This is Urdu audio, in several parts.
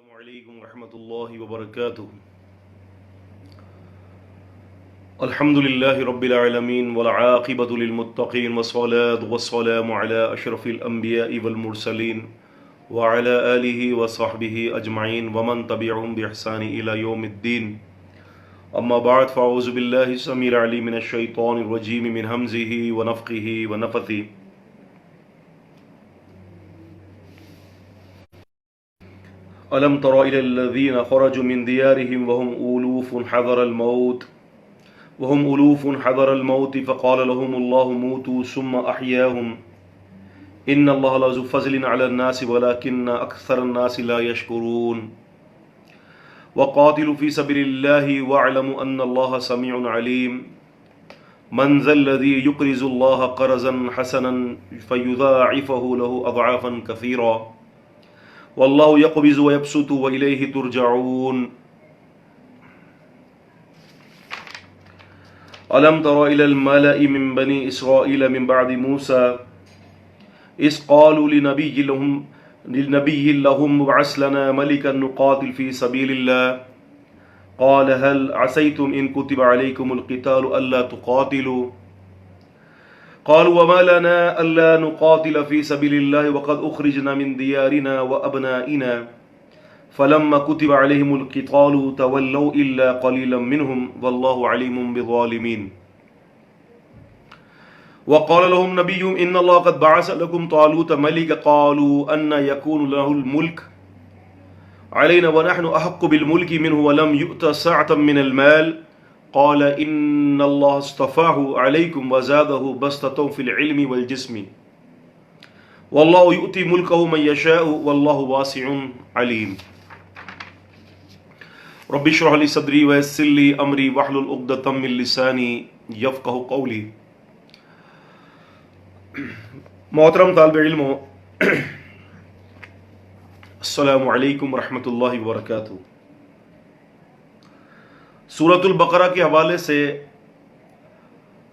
السلام علیکم ورحمۃ اللہ وبرکاتہ۔ الحمد للہ رب العالمین والعاقبۃ للمتقین والصلاة والسلام علی اشرف الانبیاء والمرسلین وعلی آلہ وصحبہ اجمعین ومن تبعهم بإحسان الی یوم الدین، اما بعد فاعوذ باللہ السمیع العلیم من الشیطان الرجیم من ہمزہ ونفخہ ونفثہ۔ ألم تر إلى الذين خرجوا من ديارهم وهم ألوف حذر الموت فقال لهم الله موتوا ثم أحياهم إن الله لذو فضل على الناس ولكن أكثر الناس لا يشكرون وقاتلوا في سبيل الله واعلموا أن الله سميع عليم من ذا الذي يقرض الله قرضا حسنا فيضاعفه له أضعافا كثيرا واللہ یقبض ویبسط وإلیہ ترجعون۔ ألم تر إلى الملأ من بني إسرائيل من بعد موسى إذ قالوا لنبي لهم ابعث لنا ملكا نقاتل في سبيل الله قال هل عسيتم إن كتب عليكم القتال ألا تقاتلوا قالوا وما لنا ألا نقاتل في سبيل الله وقد أخرجنا من ديارنا وأبنائنا فلما كتب عليهم القتال تولوا إلا قليلا منهم والله عليم بالظالمين وقال لهم نبيهم إن الله قد بعث لكم طالوت ملكا قالوا أن يكون له الملك علينا ونحن أحق بالملك منه ولم يؤت سعة من المال قال ان اللہ اصطفاه علیکم وزادہ بسطة فی العلم والجسم واللہ یؤتی ملکہ من یشاء واللہ واسع علیم۔ رب اشرح لی صدری ویسر لی امری واحلل عقدۃ من لسانی یفقہوا قولی۔ محترم طالب علموں، السلام علیکم ورحمۃ اللہ وبرکاتہ۔ سورۃ البقرہ کے حوالے سے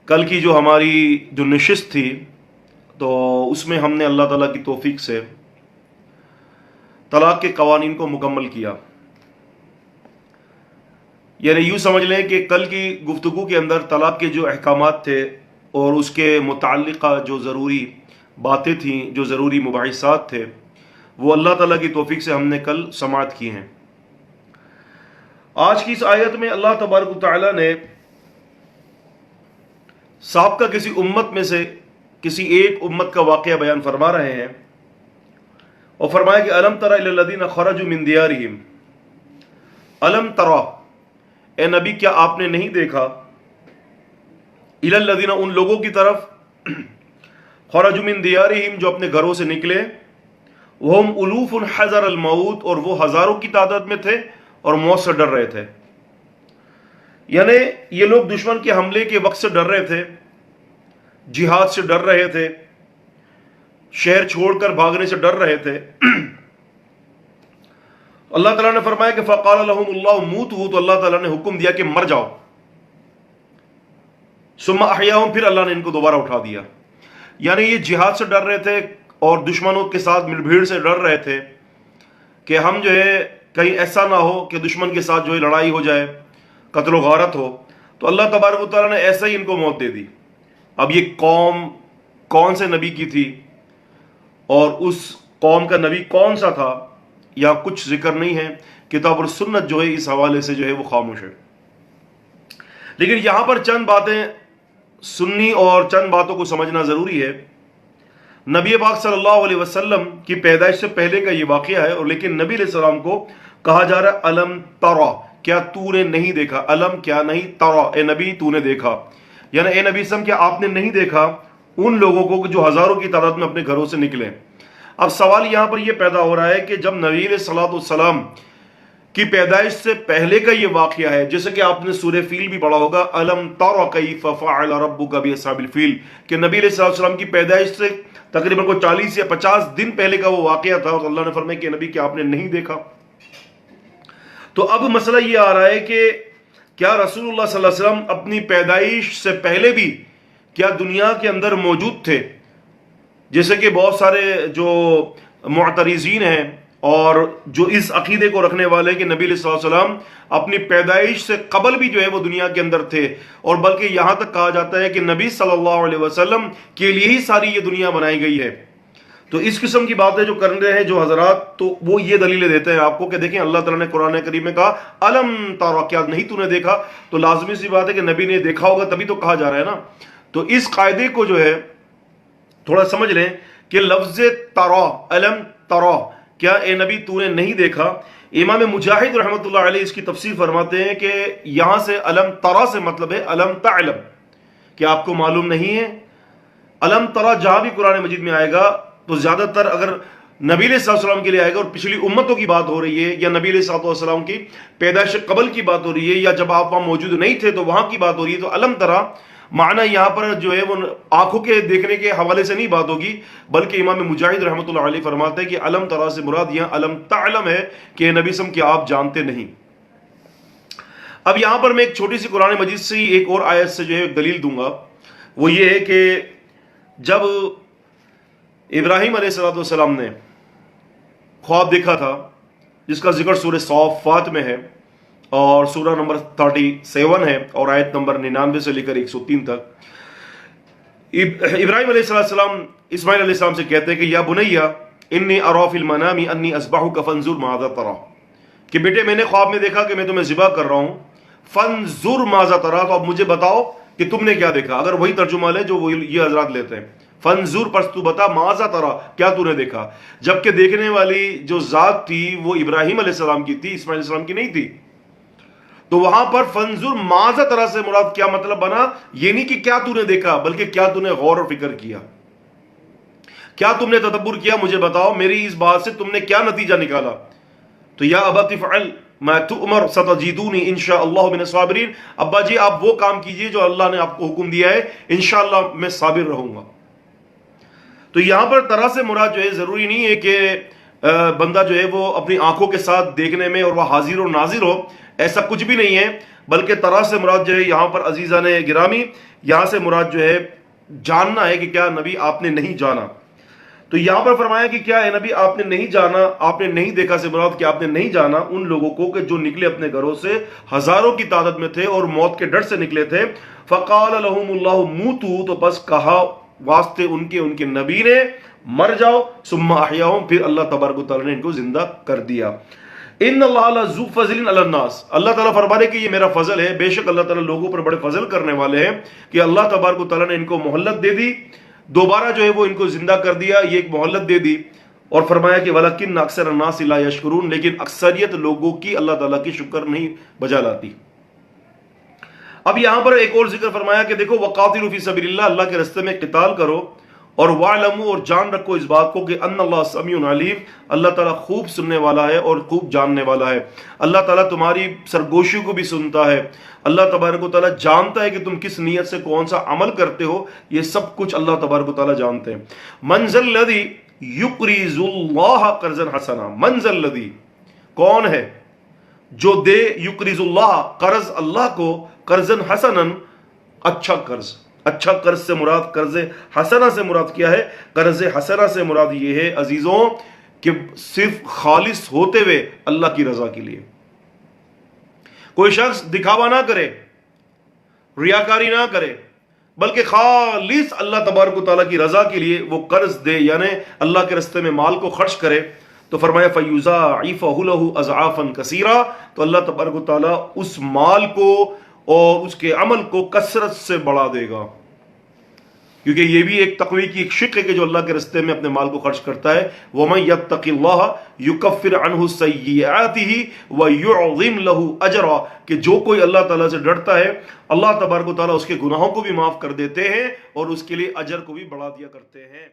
کل کی جو ہماری نشست تھی تو اس میں ہم نے اللہ تعالیٰ کی توفیق سے طلاق کے قوانین کو مکمل کیا۔ یعنی یوں سمجھ لیں کہ کل کی گفتگو کے اندر طلاق کے جو احکامات تھے اور اس کے متعلقہ جو ضروری باتیں تھیں، جو ضروری مباحثات تھے، وہ اللہ تعالیٰ کی توفیق سے ہم نے کل سماعت کی ہیں۔ آج کی اس آیت میں اللہ تبارک و تعالیٰ نے سابقہ کسی امت میں سے کسی ایک امت کا واقعہ بیان فرما رہے ہیں اور فرمایا کہ الم تر الی الذین خرجوا من دیارہم، الم تر، اے نبی کیا آپ نے نہیں دیکھا، الی الذین، ان لوگوں کی طرف، خرجوا من دیارہم، جو اپنے گھروں سے نکلے، وہم الوف حذر الموت، اور وہ ہزاروں کی تعداد میں تھے اور موت سے ڈر رہے تھے۔ یعنی یہ لوگ دشمن کے حملے کے وقت سے ڈر رہے تھے، جہاد سے ڈر رہے تھے، شہر چھوڑ کر بھاگنے سے ڈر رہے تھے۔ اللہ تعالیٰ نے فرمایا کہ فقال لهم اللہ موتوا، تو اللہ تعالیٰ نے حکم دیا کہ مر جاؤ، ثم احیاهم، پھر اللہ نے ان کو دوبارہ اٹھا دیا۔ یعنی یہ جہاد سے ڈر رہے تھے اور دشمنوں کے ساتھ مل بھیڑ سے ڈر رہے تھے کہ ہم جو ہے کہیں ایسا نہ ہو کہ دشمن کے ساتھ جو ہے لڑائی ہو جائے، قتل و غارت ہو، تو اللہ تبارک و تعالیٰ نے ایسا ہی ان کو موت دے دی۔ اب یہ قوم کون سے نبی کی تھی اور اس قوم کا نبی کون سا تھا، یا کچھ ذکر نہیں ہے، کتاب اور سنت جو ہے اس حوالے سے جو ہے وہ خاموش ہے۔ لیکن یہاں پر چند باتیں سننی اور چند باتوں کو سمجھنا ضروری ہے۔ نبی پاک صلی اللہ علیہ وسلم کی پیدائش سے پہلے کا یہ واقعہ ہے، اور لیکن نبی علیہ السلام کو کہا جا رہا ہے الم ترا، کیا تو نے نہیں دیکھا، الم کیا نہیں، ترا، اے نبی تو نے دیکھا، یعنی اے نبی کیا آپ نے نہیں دیکھا ان لوگوں کو جو ہزاروں کی تعداد میں اپنے گھروں سے نکلے۔ اب سوال یہاں پر یہ پیدا ہو رہا ہے کہ جب نبی علیہ الصلوۃ والسلام کی پیدائش سے پہلے کا یہ واقعہ ہے، جیسے کہ آپ نے سورہ فیل بھی پڑھا ہوگا، الم تر کیف فعل ربک باصحاب الفیل، کہ نبی علیہ السلام کی پیدائش سے تقریباً کو 40 یا 50 دن پہلے کا وہ واقعہ تھا، اور اللہ نے فرمایا کہ نبی کیا آپ نے نہیں دیکھا۔ تو اب مسئلہ یہ آ رہا ہے کہ کیا رسول اللہ صلی اللہ علیہ وسلم اپنی پیدائش سے پہلے بھی کیا دنیا کے اندر موجود تھے؟ جیسے کہ بہت سارے جو معترضین ہیں اور جو اس عقیدے کو رکھنے والے کہ نبی علیہ السلام اپنی پیدائش سے قبل بھی جو ہے وہ دنیا کے اندر تھے، اور بلکہ یہاں تک کہا جاتا ہے کہ نبی صلی اللہ علیہ وسلم کے لیے ہی ساری یہ دنیا بنائی گئی ہے۔ تو اس قسم کی باتیں جو کر رہے ہیں جو حضرات، تو وہ یہ دلیلیں دیتے ہیں آپ کو کہ دیکھیں اللہ تعالیٰ نے قرآن کریم میں کہا الم ترى، کیا نہیں تو نے دیکھا؟ تو لازمی سی بات ہے کہ نبی نے دیکھا ہوگا تبھی تو کہا جا رہا ہے نا۔ تو اس قاعدے کو جو ہے تھوڑا سمجھ لیں کہ لفظ ترا، الم ترا، کیا اے نبی تو نے نہیں دیکھا؟ امام مجاہد رحمۃ اللہ علیہ اس کی تفسیر فرماتے ہیں کہ یہاں سے الم ترا سے مطلب ہے الم تعلم، کہ آپ کو معلوم نہیں ہے۔ الم ترا جہاں بھی قرآن مجید میں آئے گا تو زیادہ تر اگر نبی علیہ الصلوۃ والسلام کے لیے آئے گا اور پچھلی امتوں کی بات ہو رہی ہے، یا نبی علیہ الصلوۃ والسلام کی پیدائش قبل کی بات ہو رہی ہے، یا جب آپ وہاں موجود نہیں تھے تو وہاں کی بات ہو رہی ہے، تو الم ترا معنی یہاں پر جو ہے وہ آنکھوں کے دیکھنے کے حوالے سے نہیں بات ہوگی، بلکہ امام مجاہد رحمۃ اللہ علیہ فرماتے ہیں کہ الم ترا سے مراد یہاں الم تعلم ہے کہ نبی سم کہ آپ جانتے نہیں۔ اب یہاں پر میں ایک چھوٹی سی قرآن مجید سے ایک اور آیت سے جو ہے دلیل دوں گا، وہ یہ ہے کہ جب ابراہیم علیہ السلام نے خواب دیکھا تھا، جس کا ذکر سورہ صافات میں ہے اور سورہ نمبر 37 ہے اور آیت نمبر 99 سے لے کر 103 تک، ابراہیم علیہ السلام اسماعیل علیہ السلام سے کہتے ہیں کہ یا بنیا انی ارا فی المنام انی اذبحک فانظر ماذا ترى، کہ بیٹے میں نے خواب میں دیکھا کہ میں تمہیں ذبح کر رہا ہوں، فانظر ماذا ترى، تو اب مجھے بتاؤ کہ تم نے کیا دیکھا۔ اگر وہی ترجمہ لے جو یہ حضرات لیتے ہیں، فانظر پس تو بتا، ماذا ترى کیا تو نے دیکھا، جبکہ دیکھنے والی جو ذات تھی وہ ابراہیم علیہ السلام کی تھی، اسماعیل علیہ السلام کی نہیں تھی۔ تو وہاں پر فانظر ماذا ترى سے مراد کیا مطلب بنا، یہ نہیں کہ کیا تو نے دیکھا، بلکہ کیا تو نے غور و فکر کیا، کیا تم نے تدبر کیا، مجھے بتاؤ میری اس بات سے تم نے کیا نتیجہ نکالا۔ تو یا ابت افعل ما تؤمر ستجدونی انشاء اللہ من الصابرین، ابا جی آپ وہ کام کیجئے جو اللہ نے آپ کو حکم دیا ہے، انشاءاللہ میں صابر رہوں گا۔ تو یہاں پر طرح سے مراد جو ہے ضروری نہیں ہے کہ بندہ جو ہے وہ اپنی آنکھوں کے ساتھ دیکھنے میں اور وہ حاضر و ناظر ہو، ایسا کچھ بھی نہیں ہے، بلکہ طرح سے مراد جو ہے یہاں پر عزیزان گرامی، یہاں سے مراد جو ہے جاننا ہے کہ کیا نبی آپ نے نہیں جانا۔ تو یہاں پر فرمایا کہ کیا اے نبی آپ نے نہیں جانا، آپ نے نہیں دیکھا سے مراد کہ آپ نے نہیں جانا ان لوگوں کو کہ جو نکلے اپنے گھروں سے ہزاروں کی تعداد میں تھے اور موت کے ڈر سے نکلے تھے۔ فقال لهم اللہ موتوا، تو بس کہا واسطے ان کے نبی نے مر جاؤ، ثم احیاهم، پھر اللہ تبارک و تعالیٰ نے ان کو زندہ کر دیا۔ ان اللہ لذو فضل علی الناس، اللہ تعالیٰ فرمانے کہ یہ میرا فضل ہے، بے شک اللہ تعالیٰ لوگوں پر بڑے فضل کرنے والے ہیں، کہ اللہ تبارک و تعالیٰ نے ان کو مہلت دے دی، دوبارہ جو ہے وہ ان کو زندہ کر دیا، یہ ایک مہلت دے دی، اور فرمایا کہ وَلَكِنَّ أَكْثَرَ النَّاسِ لَا يَشْكُرُونَ، لیکن اکثریت لوگوں کی اللہ تعالیٰ کی شکر نہیں بجا لاتی۔ اب یہاں پر ایک اور ذکر فرمایا کہ دیکھو وَقَاتِلُوا فِي سَبِيلِ اللَّهِ، اللہ کے راستے میں قتال کرو، اور وَاعْلَمُوا، اور جان رکھو اس بات کو کہ ان اللہ سمیع علیم، اللہ تعالیٰ خوب سننے والا ہے اور خوب جاننے والا ہے۔ اللہ تعالیٰ تمہاری سرگوشی کو بھی سنتا ہے، اللہ تبارک و تعالیٰ جانتا ہے کہ تم کس نیت سے کون سا عمل کرتے ہو، یہ سب کچھ اللہ تبارک و تعالیٰ جانتے ہیں۔ مَنْ ذَا الَّذِي يُقْرِضُ اللَّهَ قَرْضًا حَسَنًا، مَنْ ذَا الَّذِي، کون ہے جو دے، یقرض اللہ، قرض اللہ کو، قرضًا حسنًا، اچھا قرض۔ اچھا قرض سے مراد قرض حسنہ سے مراد کیا ہے؟ قرض حسنہ سے مراد یہ ہے عزیزوں کہ صرف خالص ہوتے ہوئے اللہ کی رضا کے لیے، کوئی شخص دکھاوا نہ کرے، ریاکاری نہ کرے، بلکہ خالص اللہ تبارک و تعالیٰ کی رضا کے لیے وہ قرض دے، یعنی اللہ کے راستے میں مال کو خرچ کرے۔ تو فرمایا فَيُضَاعِفَهُ لَهُ أَضْعَافًا كَثِيرًا، تو اللہ تبارک و تعالیٰ اس مال کو اور اس کے عمل کو کثرت سے بڑھا دے گا، کیونکہ یہ بھی ایک تقوی کی ایک شق ہے کہ جو اللہ کے راستے میں اپنے مال کو خرچ کرتا ہے، وَمَن يَتَّقِ اللَّهَ يُكَفِّرْ عَنْهُ سَيِّئَاتِهِ وَيُعْظِمْ لَهُ أَجْرًا، کہ جو کوئی اللہ تعالیٰ سے ڈرتا ہے اللہ تبارک و تعالیٰ اس کے گناہوں کو بھی معاف کر دیتے ہیں اور اس کے لیے اجر کو بھی بڑھا دیا کرتے ہیں۔